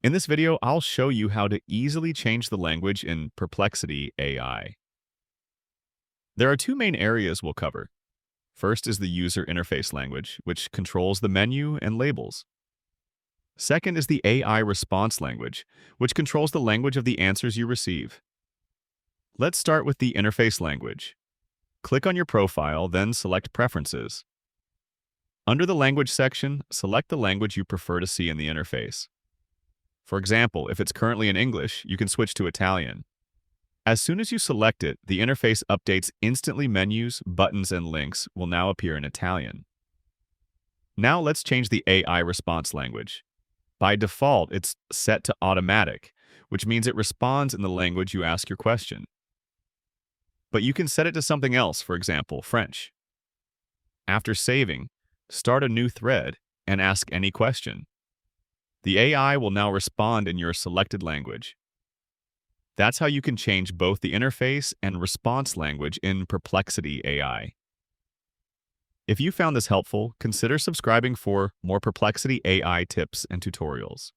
In this video, I'll show you how to easily change the language in Perplexity AI. There are two main areas we'll cover. First is the user interface language, which controls the menu and labels. Second is the AI response language, which controls the language of the answers you receive. Let's start with the interface language. Click on your profile, then select Preferences. Under the Language section, select the language you prefer to see in the interface. For example, if it's currently in English, you can switch to Italian. As soon as you select it, the interface updates instantly. Menus, buttons, and links will now appear in Italian. Now let's change the AI response language. By default, it's set to automatic, which means it responds in the language you ask your question. But you can set it to something else, for example, French. After saving, start a new thread and ask any question. The AI will now respond in your selected language. That's how you can change both the interface and response language in Perplexity AI. If you found this helpful, consider subscribing for more Perplexity AI tips and tutorials.